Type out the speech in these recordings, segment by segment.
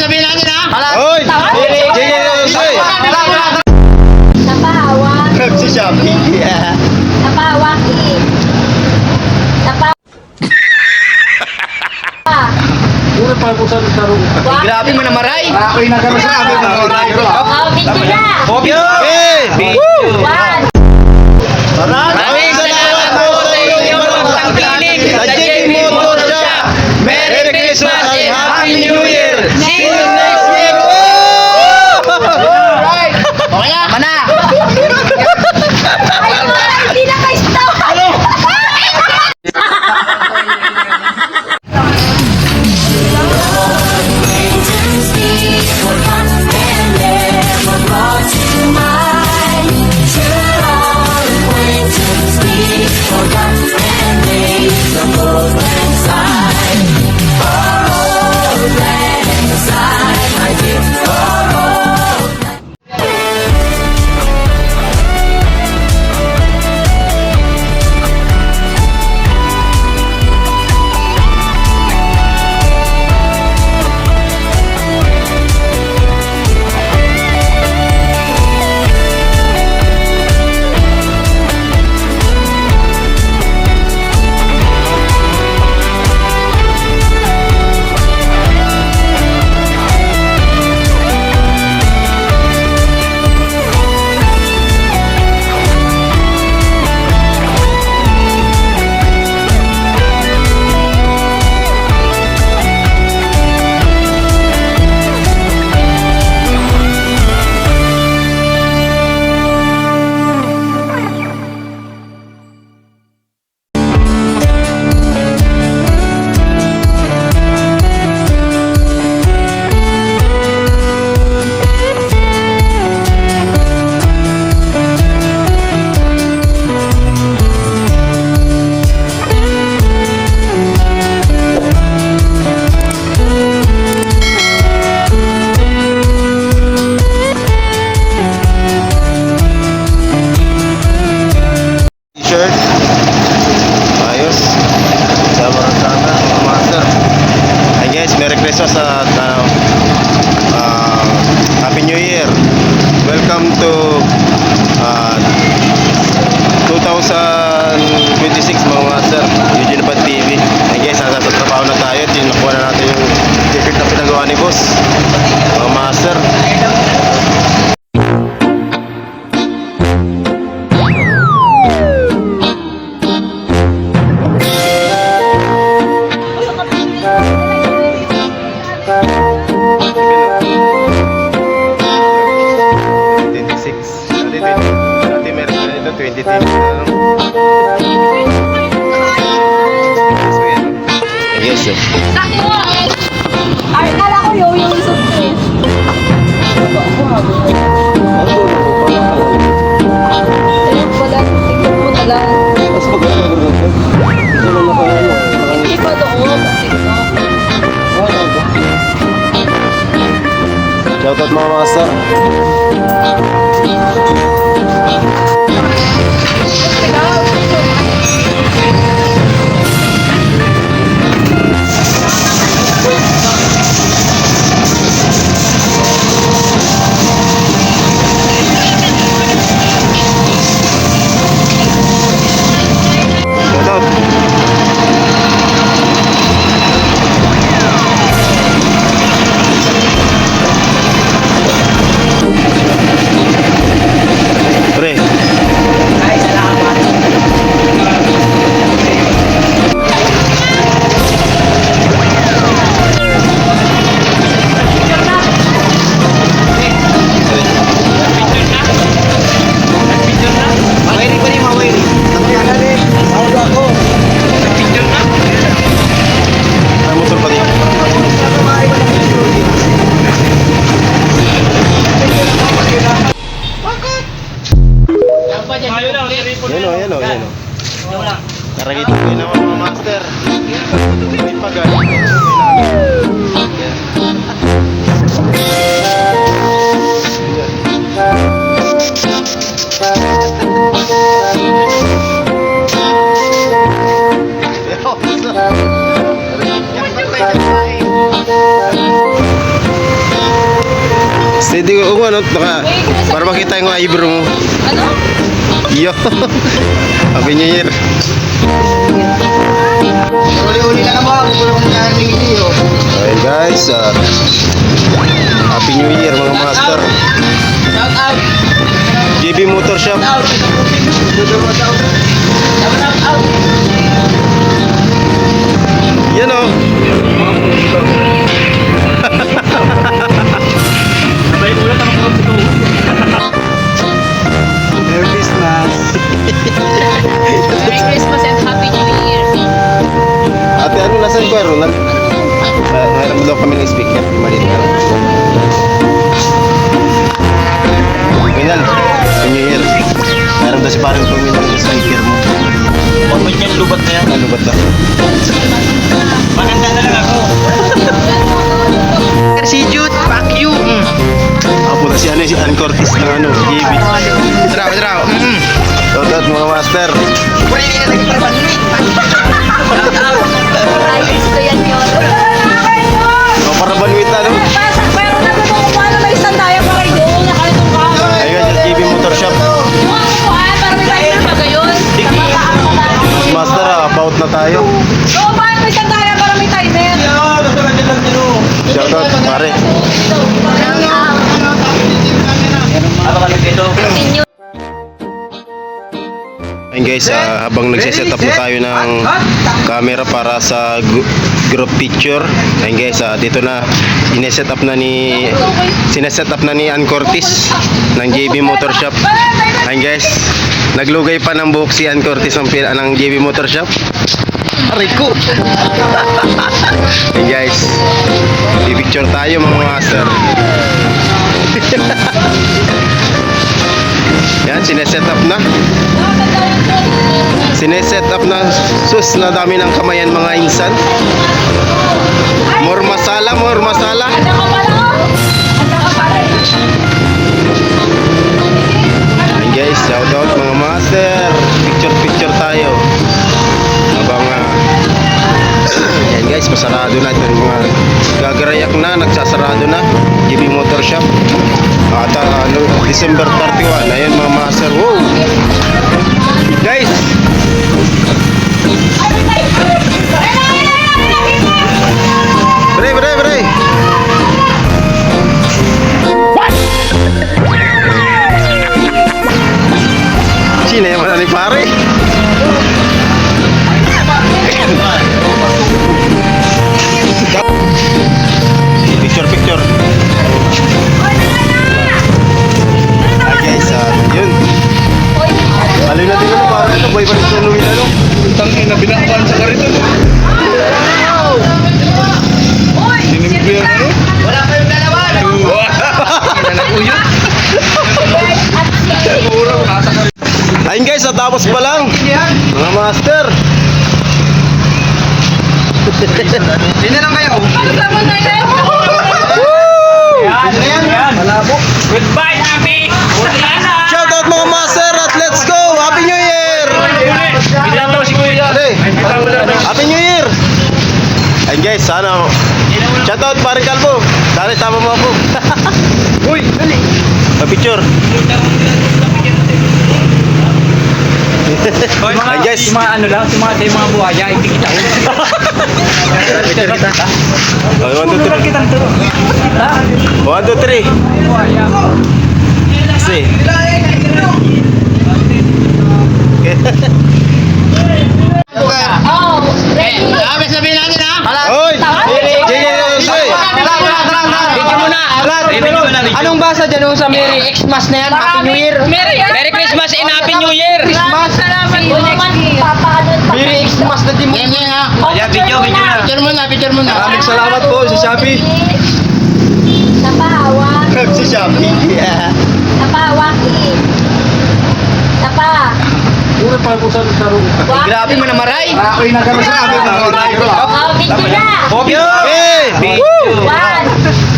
sabihin natin ha. Hoy! Sige! Napahawak. Si Shopee. Napahawak eh. Grabe mo na maray. Ako'y nagkamasabi ng oray. Video na. One. Maraming salamat po sa inyong pagpapakinig sa JP Motor Shop. Merry Christmas and Happy New Year! See you next year! Alright. Okay na. Tama na. Ay, hindi na ka-stop. T-shirt. Ayos. Sama-sama mga master. Hi guys, Merry Christmas at Happy New Year. Welcome to 2026 mga master. Eugene Bad TV. Hi guys, nasa trabaho na tayo. Tinukuha na natin yung t-shirt na pinagawa ni boss. Mga master. Yes, sir. Sakto. Ay, kala ko yung isip ko eh. Ayun pala, tingnan mo na lang. Hindi pa doon. Shoutout mga master. Yan o. Narakita ko naman mga master. Hindi pa gano'n. Hindi ko ano, para makita yung eyebrow mo. Ano? Yo. Happy New Year. Uli-uli na naman. Kulang na yung video. Okay guys, Happy New Year mga master. Shout out. JB Motor Shop. Shout out. Yan o. Merry Christmas. Merry Christmas and Happy New Year. Ate, ano nasan ko? Ronald? Mayroon mo daw kami ng speaker. Malit ka. Ganyan. Happy New Year. Mayroon daw si parang tumingin ng speaker mo. Huwag mo dyan, lubat na yan. Ano ba ito? Maganda na lang ako. Si Jude, fuck you. Ako na si ano, si Ann Cortez ng ano, JB. Draw. Shout out mga master. Pwede na nagparbanwit. Shout out. Ayos ko yan yun. O, para banwit na, no? Pero natutuwa na may sandaya pa kayo doon. Nakalitong ka. Ayun, yung JB Motor Shop. Yung ako po para may tayo na gayon. Master, about na tayo. Oo, paano may sandaya para may timer? Shout out, pare. Ano ka lang dito? Ayun guys, habang nagsiset up na tayo ng camera para sa group picture. Ayun guys, dito na sineset up na ni Ann Cortez ng JB Motor Shop. Ayun guys, naglugay pa ng buhok si Ann Cortez ng JB Motor Shop. Aray ko! Ayun guys, i-picture tayo mga master. Yan, sineset up na. Sineset up na. Sus, na dami ng kamayan mga insan. More masala. Anda ka pala oh. Anda ka pala. Ayun guys, shout out mga master. Picture tayo. Habang yan guys, masarado na yung mga gagarayak na, nagsasarado na JB Motor Shop. At December 31, ayun mga master. Wow! Guys, Bre. Sino yung mana ni pare? Picture. Hi guys, yun. Alin natin ano, parang ito, boy pa rin sa Louis ano. Tangin na binakpan sa karito. Sinimpiyan ano? Wala kayong lalawan. Nanakuyot. Murang kasa karito. Ayun guys, tapos pa lang. Mga master. Hindi lang kayo. Kasama na yan. Yan. Malabok. Goodbye, Happy. Shout out mga master at let's go! Happy New Year! Bilang daw si Kuya. Hey, Happy New Year! Ayun guys, sana shout out paring Kalbo. Sana sama mo ako. Uy, dali. Picture. Ayun guys. Si mga ano lang, si mga buhaya, hindi kita. Picture kita. 1, 2, 3. Kita to. 1, 2, 3. Buhaya. See. Oh, ready? Sabihin natin ha. Hoy! Video mo na. Anong basa dyan sa Merry Xmas na yan? Happy New Year! Merry Christmas and Happy New Year! Christmas! Salamat po naman. Merry Xmas na din mo! Video na. Picture mo na. Maraming salamat po sa Shopee. Napahawa. Si Shopee. Napahawaki. Napa. Grabe mo na maray. Oh, video na. Hey! 1, 2,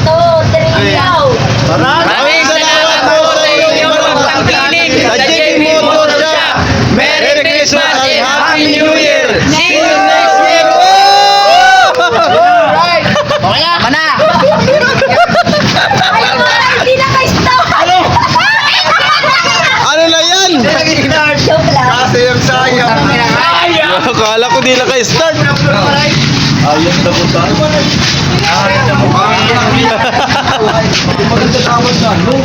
3, go. Maraming salamat po sa inyong mga pagkikinig sa JB Motor Shop. Merry Christmas and Happy New Year! See you next year! Okay na. Tama na. Ay, hindi na Kala ko di naka-start. Ayos na po tayo. Maganda tawad na, no?